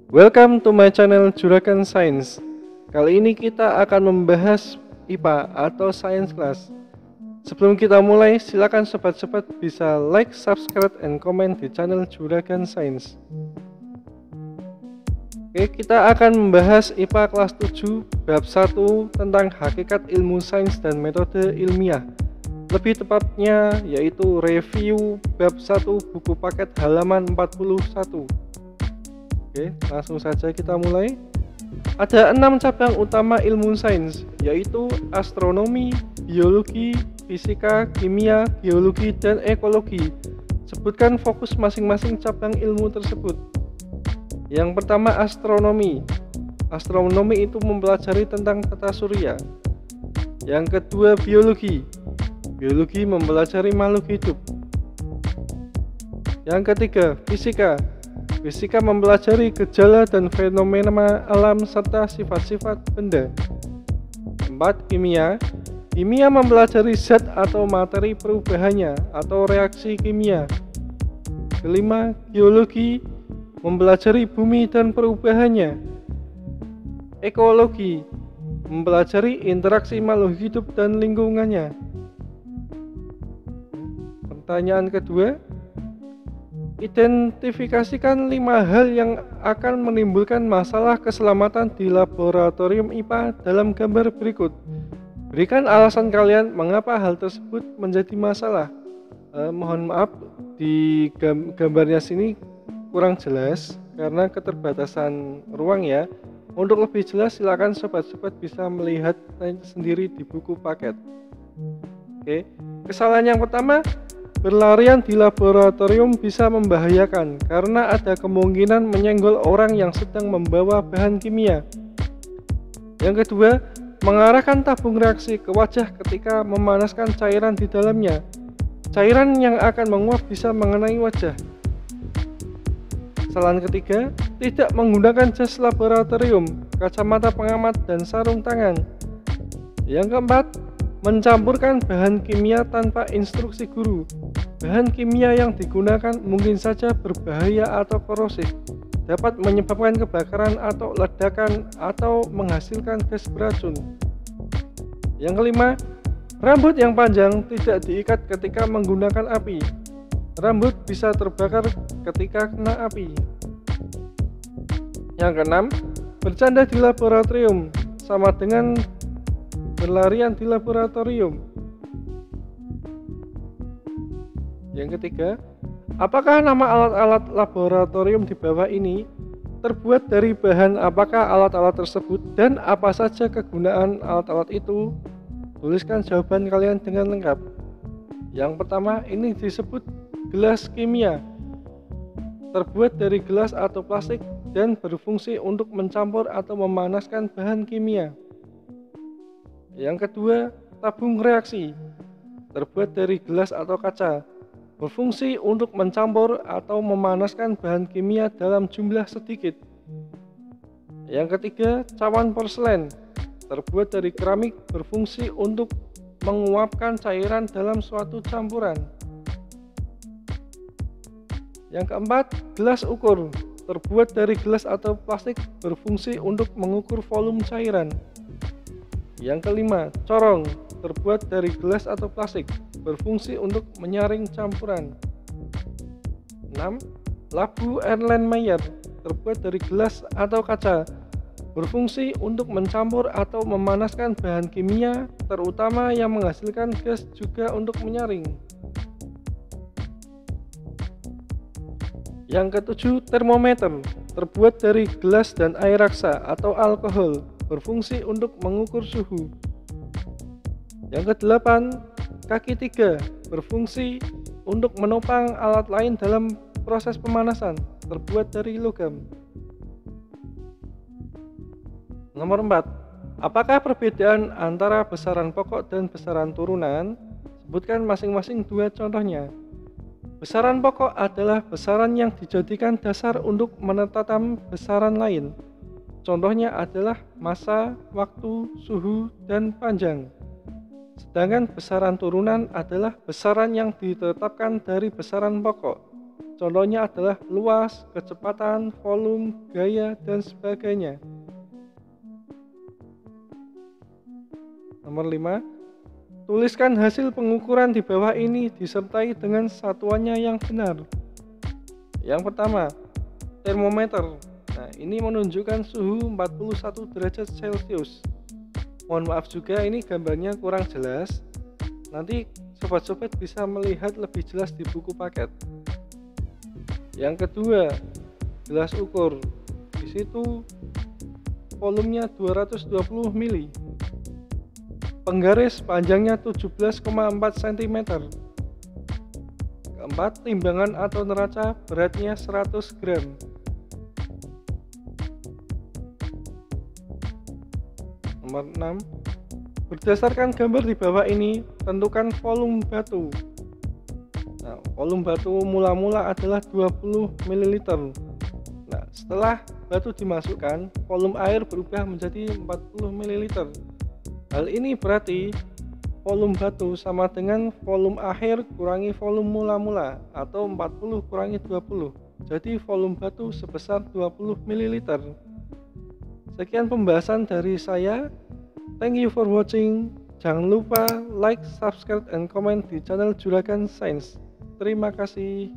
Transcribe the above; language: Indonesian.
Welcome to my channel Juragan Science. Kali ini kita akan membahas IPA atau Science Class. Sebelum kita mulai, silakan sobat-sobat bisa like, subscribe, and comment di channel Juragan Science. Oke, kita akan membahas IPA kelas 7 bab 1 tentang hakikat ilmu sains dan metode ilmiah. Lebih tepatnya yaitu review bab 1 buku paket halaman 41. Oke, langsung saja kita mulai. Ada 6 cabang utama ilmu sains, yaitu astronomi, biologi, fisika, kimia, geologi, dan ekologi. Sebutkan fokus masing-masing cabang ilmu tersebut. Yang pertama, astronomi. Astronomi itu mempelajari tentang tata surya. Yang kedua, biologi. Biologi mempelajari makhluk hidup. Yang ketiga, fisika. Fisika mempelajari gejala dan fenomena alam serta sifat-sifat benda. 4. Kimia. Kimia mempelajari zat atau materi perubahannya atau reaksi kimia. Kelima, geologi mempelajari bumi dan perubahannya. Ekologi mempelajari interaksi makhluk hidup dan lingkungannya. Pertanyaan kedua, identifikasikan 5 hal yang akan menimbulkan masalah keselamatan di laboratorium IPA dalam gambar berikut. Berikan alasan kalian mengapa hal tersebut menjadi masalah. Mohon maaf, di gambarnya sini kurang jelas karena keterbatasan ruang ya. Untuk lebih jelas silakan sobat-sobat bisa melihat sendiri di buku paket. Oke, kesalahan yang pertama, berlarian di laboratorium bisa membahayakan karena ada kemungkinan menyenggol orang yang sedang membawa bahan kimia. Yang kedua, mengarahkan tabung reaksi ke wajah ketika memanaskan cairan di dalamnya. Cairan yang akan menguap bisa mengenai wajah. Kesalahan ketiga, tidak menggunakan jas laboratorium, kacamata pengamat, dan sarung tangan. Yang keempat, mencampurkan bahan kimia tanpa instruksi guru. Bahan kimia yang digunakan mungkin saja berbahaya atau korosif, dapat menyebabkan kebakaran atau ledakan atau menghasilkan gas beracun. Yang kelima, rambut yang panjang tidak diikat ketika menggunakan api. Rambut bisa terbakar ketika kena api. Yang keenam, bercanda di laboratorium sama dengan berlarian di laboratorium. Yang ketiga, apakah nama alat-alat laboratorium di bawah ini terbuat dari bahan apakah alat-alat tersebut dan apa saja kegunaan alat-alat itu? Tuliskan jawaban kalian dengan lengkap. Yang pertama, ini disebut gelas kimia. Terbuat dari gelas atau plastik dan berfungsi untuk mencampur atau memanaskan bahan kimia. Yang kedua, tabung reaksi. Terbuat dari gelas atau kaca, berfungsi untuk mencampur atau memanaskan bahan kimia dalam jumlah sedikit. Yang ketiga, cawan porselen. Terbuat dari keramik, berfungsi untuk menguapkan cairan dalam suatu campuran. Yang keempat, gelas ukur. Terbuat dari gelas atau plastik, berfungsi untuk mengukur volume cairan. Yang kelima, corong. Terbuat dari gelas atau plastik, berfungsi untuk menyaring campuran. 6. Labu Erlenmeyer. Terbuat dari gelas atau kaca, berfungsi untuk mencampur atau memanaskan bahan kimia, terutama yang menghasilkan gas, juga untuk menyaring. Yang ketujuh, termometer. Terbuat dari gelas dan air raksa atau alkohol, berfungsi untuk mengukur suhu. Yang kedelapan, kaki 3, berfungsi untuk menopang alat lain dalam proses pemanasan, terbuat dari logam. Nomor 4, apakah perbedaan antara besaran pokok dan besaran turunan? Sebutkan masing-masing 2 contohnya. Besaran pokok adalah besaran yang dijadikan dasar untuk menetapkan besaran lain. Contohnya adalah massa, waktu, suhu, dan panjang. Sedangkan besaran turunan adalah besaran yang ditetapkan dari besaran pokok. Contohnya adalah luas, kecepatan, volume, gaya, dan sebagainya. Nomor 5, tuliskan hasil pengukuran di bawah ini disertai dengan satuannya yang benar. Yang pertama, termometer. Nah, ini menunjukkan suhu 41 derajat Celcius. Mohon maaf juga ini gambarnya kurang jelas. Nanti sobat-sobat bisa melihat lebih jelas di buku paket. Yang kedua, gelas ukur. Di situ volumenya 220 mili. Penggaris panjangnya 17,4 cm. Keempat, timbangan atau neraca beratnya 100 gram. Nomor 6, berdasarkan gambar di bawah ini, tentukan volume batu. Nah, volume batu mula-mula adalah 20 ml. Nah, setelah batu dimasukkan, volume air berubah menjadi 40 ml. Hal ini berarti volume batu sama dengan volume akhir kurangi volume mula-mula, atau 40 kurangi 20. Jadi volume batu sebesar 20 ml. Sekian pembahasan dari saya. Thank you for watching. Jangan lupa like, subscribe, and comment di channel Juragan Sains. Terima kasih.